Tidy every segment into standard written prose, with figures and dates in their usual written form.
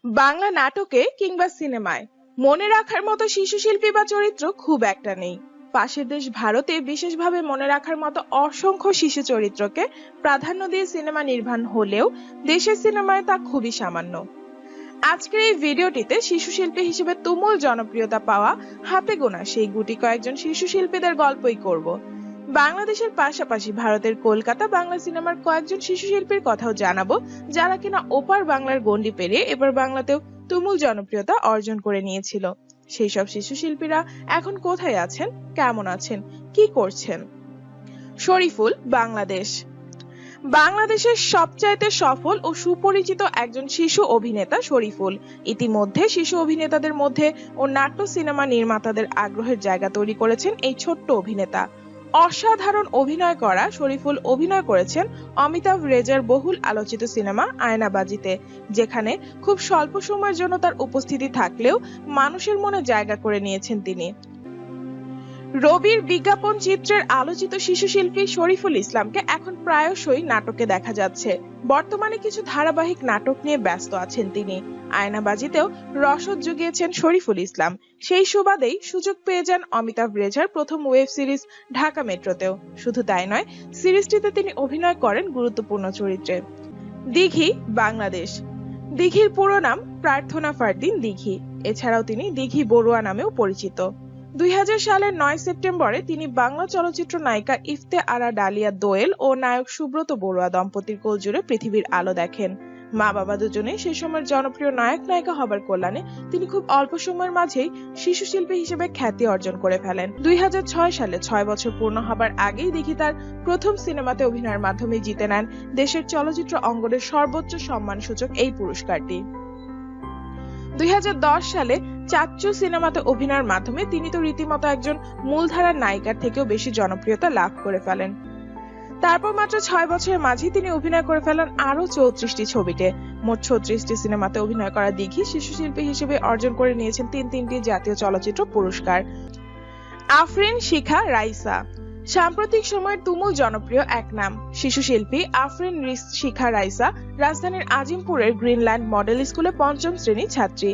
বাংলা নাটকে কিংবা সিনেমায় মনে রাখার মতো শিশু শিল্পী বা চরিত্র খুব একটা নেই। পাশের দেশ ভারতে বিশেষভাবে মনে রাখার মতো অসংখ্য শিশু চরিত্রকে প্রাধান্য দিয়ে সিনেমা নির্মাণ হলেও দেশের সিনেমায় তা খুবই সামান্য। আজকের এই ভিডিওটিতে শিশু শিল্পী হিসেবে তুমুল জনপ্রিয়তা পাওয়া হাতে গোনা সেই গুটি কয়েকজন শিশু শিল্পীদের গল্পই করব। বাংলাদেশের পাশাপাশি ভারতের কলকাতা বাংলা সিনেমার কয়েকজন শিশু শিল্পীর কথাও জানাবো, যারা কিনা ওপার বাংলার গণ্ডি পেরিয়ে এবার বাংলাতেও তুমুল জনপ্রিয়তা অর্জন করে নিয়েছিল। সেই সব শিশু শিল্পীরা এখন কোথায় আছেন, কেমন আছেন, কি করছেন? শরীফুল বাংলাদেশ। বাংলাদেশের সবচাইতে সফল ও সুপরিচিত একজন শিশু অভিনেতা শরীফুল ইতিমধ্যে শিশু অভিনেতাদের মধ্যে ও নাট্য সিনেমা নির্মাতাদের আগ্রহের জায়গা তৈরি করেছেন। এই ছোট্ট অভিনেতা অসাধারণ অভিনয় করা শরীফুল অভিনয় করেছেন অমিতাভ রেজার বহুল আলোচিত সিনেমা আয়নাবাজিতে, যেখানে খুব স্বল্প সময়ের জন্য তার উপস্থিতি থাকলেও মানুষের মনে জায়গা করে নিয়েছেন তিনি। রবির বিজ্ঞাপন চিত্রের আলোচিত শিশু শিল্পী শরীফুল ইসলামকে এখন প্রায়শই নাটকে দেখা যাচ্ছে। বর্তমানে কিছু ধারাবাহিক নাটক নিয়ে ব্যস্ত আছেন তিনি। আয়নাবাজিতেও রসদ জুগিয়েছেন শরীফুল ইসলাম। সেই সুবাদেই সুযোগ পেয়ে যান অমিতাভ রেজার প্রথম ওয়েব সিরিজ ঢাকা মেট্রোতেও। শুধু তাই নয়, সিরিজটিতে তিনি অভিনয় করেন গুরুত্বপূর্ণ চরিত্রে। দিঘি বাংলাদেশ। দিঘির পুরো নাম প্রার্থনা ফারদিন দিঘি। এছাড়াও তিনি দিঘি বড়ুয়া নামেও পরিচিত। 2000 সালের 9 সেপ্টেম্বরে তিনি বাংলা চলচ্চিত্র নায়িকা ইফতে আরা ডালিয়া দোয়েল ও নায়ক সুব্রত বড়ুয়া দম্পতির কোলজুড়ে পৃথিবীর আলো দেখেন। মা বাবা দুজনেই সে সময়ের জনপ্রিয় নায়ক নায়িকা হবার কল্যাণে তিনি খুব অল্প সময়ের মাঝেই শিশু শিল্পী হিসেবে খ্যাতি অর্জন করে ফেলেন। 2006 সালে 6 বছর পূর্ণ হবার আগেই দিঘি তার প্রথম সিনেমাতে অভিনয়ের মাধ্যমে জিতে নেন দেশের চলচ্চিত্র অঙ্গনের সর্বোচ্চ সম্মানসূচক এই পুরস্কারটি। 2010 সালে চাচ্চু সিনেমাতে অভিনয়ের মাধ্যমে তিনি তো রীতিমতো একজন মূলধারার নায়িকার থেকেও বেশি জনপ্রিয়তা লাভ করে ফেলেন। তারপর মাত্র 6 বছরের মাঝে তিনি অভিনয় করে ফেলেন আরো 34টি ছবিতে। মোট 36টি সিনেমাতে অভিনয় করা দিঘি শিশু শিল্পী হিসেবে অর্জন করে নিয়েছেন তিনটি জাতীয় চলচ্চিত্র পুরস্কার। আফরিন শিখা রাইসা সাম্প্রতিক সময়ের তুমুল জনপ্রিয় এক নাম। শিশু শিল্পী আফরিন শিখা রাইসা রাজধানীর আজিমপুরের গ্রিনল্যান্ড মডেল স্কুলে 5ম শ্রেণীর ছাত্রী।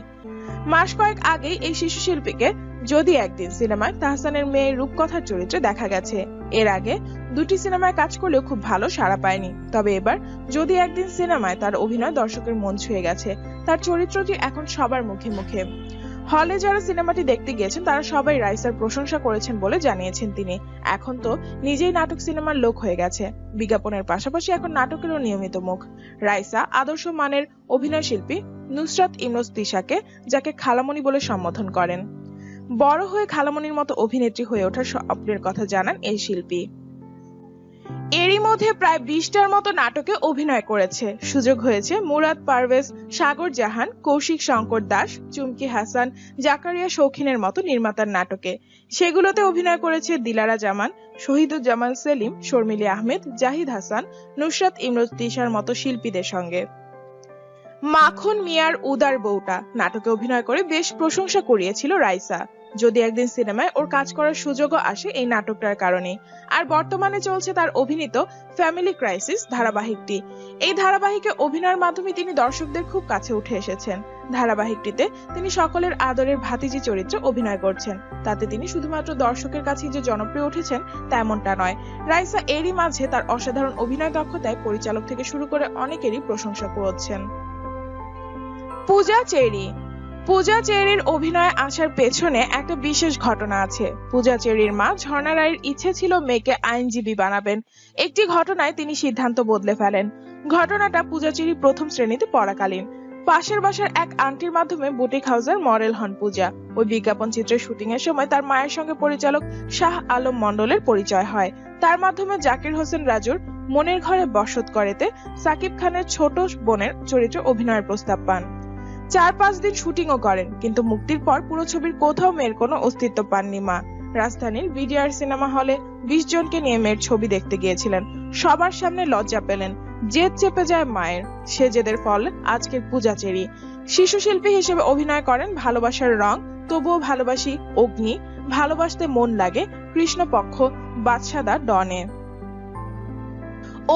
মাস কয়েক আগেই এই শিশু শিল্পীকে যদি একদিন সিনেমায় তাহসানের মেয়ের রূপকথার চরিত্রে দেখা গেছে। এর আগে 2টি সিনেমায় কাজ করলেও খুব ভালো সাড়া পায়নি, তবে এবার যদি একদিন সিনেমায় তার অভিনয় দর্শকের মন ছুঁয়ে গেছে। তার চরিত্রটি এখন সবার মুখে মুখে। হলে যারা সিনেমাটি দেখতে গিয়েছেন তারা সবাই রাইসার প্রশংসা করেছেন বলে জানিয়েছেন তিনি। এখন তো নিজেই নাটক সিনেমার লোক হয়ে গেছে। বিজ্ঞাপনের পাশাপাশি এখন নাটকেরও নিয়মিত মুখ। রাইসা আদর্শ মানের অভিনয় শিল্পী নুসরাত ইমরোজ তিশাকে, যাকে খালামণি বলে সম্বোধন করেন। বড় হয়ে খালামণির মতো অভিনেত্রী হয়ে ওঠার স্বপ্নের কথা জানান এই শিল্পী। এরই মধ্যে প্রায় 20টার মতো নাটকে অভিনয় করেছে। সুযোগ হয়েছে মুরাদ পারভেজ, সাগর জাহান, কৌশিক শঙ্কর দাস, চুমকি হাসান, জাকারিয়া শৌখিনের মতো নির্মাতার নাটকে। সেগুলোতে অভিনয় করেছে দিলারা জামান, শহীদুজ্জামান সেলিম, শর্মিলী আহমেদ, জাহিদ হাসান, নুসরাত ইমরোজ তিশার মতো শিল্পীদের সঙ্গে। মাখন মিয়ার উদার বউটা নাটকে অভিনয় করে বেশ প্রশংসা কুড়িয়েছিল রাইসা। যদি একদিন সিনেমায় ওর কাজ করার সুযোগও আসে এই নাটকটার কারণে। আর বর্তমানে চলছে তার অভিনীত ফ্যামিলি ক্রাইসিস ধারাবাহিকটি। এই ধারাবাহিকে অভিনয়ের মাধ্যমে তিনি দর্শকদের খুব কাছে উঠে এসেছেন। ধারাবাহিকটিতে তিনি সকলের আদরের ভাতিজি চরিত্রে অভিনয় করছেন। তাতে তিনি শুধুমাত্র দর্শকের কাছে যে জনপ্রিয় উঠেছেন তেমনটা নয়। রাইসা এরই মাঝে তার অসাধারণ অভিনয় দক্ষতায় পরিচালক থেকে শুরু করে অনেকেরই প্রশংসা করছেন। পূজা চেরি। পূজা চেরির অভিনয়ে আসার পেছনে একটা বিশেষ ঘটনা আছে। পূজা চেরির মা ঝর্ণা রায়ের ইচ্ছে ছিল মেয়েকে আইনজীবী বানাবেন। একটি ঘটনায় তিনি সিদ্ধান্ত বদলে ফেলেন। ঘটনাটা পূজা চেরি প্রথম শ্রেণীতে পড়াকালীন। পাশের বাসার এক আন্টির মাধ্যমে বুটিক হাউসের মডেল হন পূজা। ওই বিজ্ঞাপন চিত্রের শুটিং এর সময় তার মায়ের সঙ্গে পরিচালক শাহ আলম মন্ডলের পরিচয় হয়। তার মাধ্যমে জাকির হোসেন রাজুর মনের ঘরে বসত করেতে সাকিব খানের ছোট বোনের চরিত্রে অভিনয়ের প্রস্তাব পান। 4-5 দিন শুটিংও করেন, কিন্তু মুক্তির পর পুরো ছবির কোথাও মেয়ের কোনো অস্তিত্ব পাননি মা। রাজধানীর বিডিআর সিনেমা হলে 20 জনকে নিয়ে মেয়ের ছবি দেখতে গিয়েছিলেন। সবার সামনে লজ্জা পেলেন। জেদ চেপে যায় মায়ের। সে জেদের ফল আজকের পূজা চেরি। শিশু শিল্পী হিসেবে অভিনয় করেন ভালোবাসার রং, তবুও ভালোবাসি, অগ্নি, ভালোবাসতে মন লাগে, কৃষ্ণপক্ষ, বাদশাদা, ডনে।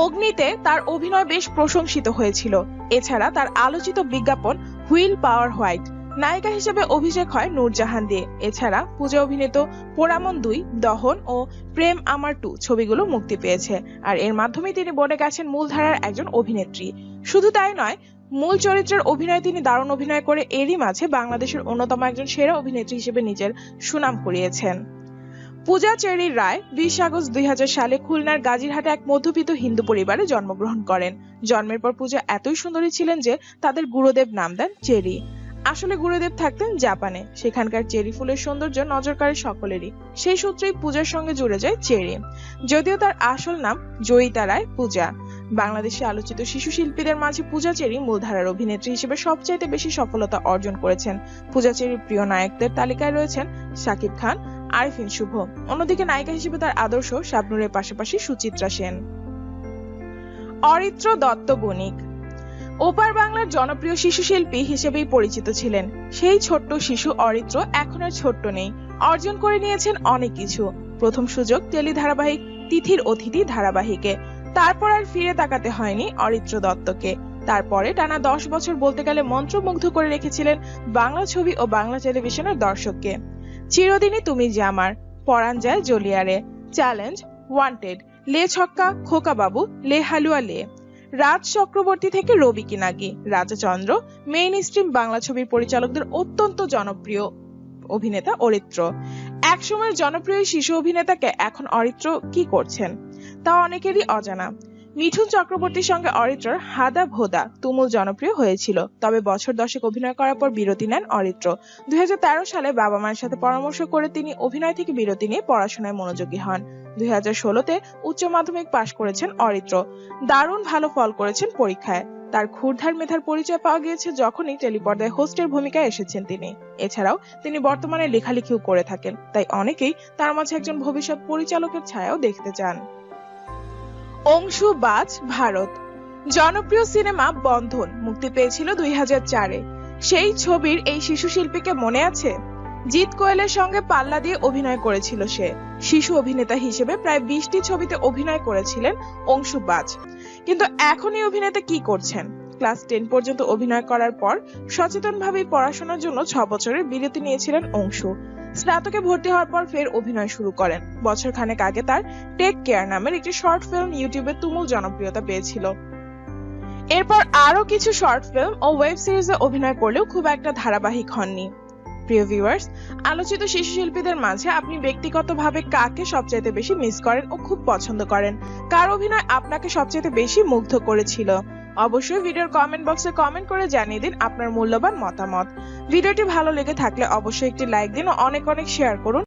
অগ্নিতে তার অভিনয় বেশ প্রশংসিত হয়েছিল। এছাড়া তার আলোচিত বিজ্ঞাপন হুইল পাওয়ার হোয়াইট। নায়িকা হিসেবে অভিষেক হয় নূরজাহান দিয়ে। এছাড়া পূজা অভিনীত পোড়ামন 2, দহন ও প্রেম আমার 2 ছবিগুলো মুক্তি পেয়েছে। আর এর মাধ্যমে তিনি বনে গেছেন মূলধারার একজন অভিনেত্রী। শুধু তাই নয়, মূল চরিত্রের অভিনয় তিনি দারুণ অভিনয় করে এরই মাঝে বাংলাদেশের অন্যতম একজন সেরা অভিনেত্রী হিসেবে নিজের সুনাম কুড়িয়েছেন। পূজা চেরি রায় 20 আগস্ট 2000 সালে খুলনার গাজীরহাটে এক মধ্যবিত্ত হিন্দু পরিবারে জন্মগ্রহণ করেন। জন্মের পর পূজা এতই সুন্দরী ছিলেন যে তাদের গুরুদেব নাম দেন চেরি। আসলে গুরুদেব থাকতেন জাপানে। সেখানকার চেরি ফুলের সৌন্দর্য নজর কাড়ে সকলেরই। সেই সূত্রেই পূজার সঙ্গে জুড়ে যায় চেরি। যদিও তার আসল নাম জয়িতা রায় পূজা। বাংলাদেশে আলোচিত শিশু শিল্পীদের মাঝে পূজা চেরি মূলধারার অভিনেত্রী হিসেবে সবচাইতে বেশি সফলতা অর্জন করেছেন। পূজা চেরির প্রিয় নায়কদের তালিকায় রয়েছেন শাকিব খান, আরিফিন শুভ। অন্যদিকে নায়িকা হিসেবে তার আদর্শ শাবনূরের পাশাপাশি সুচিত্রা সেন। অরিত্র দত্ত বণিক ওপার বাংলার জনপ্রিয় শিশু শিল্পী হিসেবেই পরিচিত ছিলেন। সেই ছোট্ট শিশু অরিত্র এখন আর ছোট্ট নেই, অর্জন করে নিয়েছেন অনেক কিছু। প্রথম সুযোগ টেলি ধারাবাহিক তিথির অতিথি ধারাবাহিকে। তারপর আর ফিরে তাকাতে হয়নি অরিত্র দত্তকে। তারপরে টানা 10 বছর বলতে গেলে মন্ত্রমুগ্ধ করে রেখেছিলেন বাংলা ছবি ও বাংলা টেলিভিশনের দর্শককে। চিরদিনই তুমি যে আমার, পরাণ যায় জলিয়ারে, চ্যালেঞ্জ, ওয়ান্টেড, লে ছক্কা, খোকা বাবু, লে হালুয়া লে, রাজ চক্রবর্তী থেকে রবি কিনাগি, রাজাচন্দ্র, মেইন স্ট্রিম বাংলা ছবির পরিচালকদের অত্যন্ত জনপ্রিয় অভিনেতা অরিত্র। একসময়ের জনপ্রিয় শিশু অভিনেতাকে এখন অরিত্র কি করছেন তা অনেকেরই অজানা। মিঠুন চক্রবর্তীর সঙ্গে অরিত্রর হাদা ভোদা তুমুল জনপ্রিয় হয়েছিল। তবে বছর 10 অভিনয় করার পর বিরতি নেন অরিত্র। 2013 সালে বাবা মায়ের সাথে পরামর্শ করে তিনি অভিনয় থেকে বিরতি নিয়ে পড়াশোনায় মনোযোগী হন। 2016-তে উচ্চ মাধ্যমিক পাশ করেছেন অরিত্র। দারুণ ভালো ফল করেছেন পরীক্ষায়। তার ক্ষুরধার মেধার পরিচয় পাওয়া গিয়েছে যখনই টেলিপর্দায় হোস্টের ভূমিকায় এসেছেন তিনি। এছাড়াও তিনি বর্তমানে লেখালেখিও করে থাকেন, তাই অনেকেই তার মাঝে একজন ভবিষ্যৎ পরিচালকের ছায়াও দেখতে চান। অংশু বাজ ভারত। জনপ্রিয় সিনেমা বন্ধন মুক্তি পেয়েছিল 2004-এ। সেই ছবির এই শিশু শিল্পীকে মনে আছে? জিৎ কোয়েলের সঙ্গে পাল্লা দিয়ে অভিনয় করেছিল সে। শিশু অভিনেতা হিসেবে প্রায় 20টি ছবিতে অভিনয় করেছিলেন অংশু বাজ। কিন্তু এখন এই অভিনেতা কি করছেন? ক্লাস 10 পর্যন্ত অভিনয় করার পর সচেতনভাবেই পড়াশোনার জন্য 6 বছরের বিরতি নিয়েছিলেন অংশু। স্নাতকে ভর্তি হওয়ার পর ফের অভিনয় শুরু করেন। বছর খানেক আগে তার টেক কেয়ার নামের একটি শর্ট ফিল্ম ইউটিউবে তুমুল জনপ্রিয়তা পেয়েছিল। এরপর আরো কিছু শর্ট ফিল্ম ও ওয়েব সিরিজে অভিনয় করলেও খুব একটা ধারাবাহিক হননি। প্রিয় ভিউয়ার্স, আলোচিত শিশু শিল্পীদের মাঝে আপনি ব্যক্তিগতভাবে কাকে সবচাইতে বেশি মিস করেন ও খুব পছন্দ করেন? কার অভিনয় আপনাকে সবচাইতে বেশি মুগ্ধ করেছিল? অবশ্যই ভিডিওর কমেন্ট বক্সে কমেন্ট করে জানিয়ে দিন আপনার মূল্যবান মতামত। ভিডিওটি ভালো লেগে থাকলে অবশ্যই একটি লাইক দিন ও অনেক অনেক শেয়ার করুন।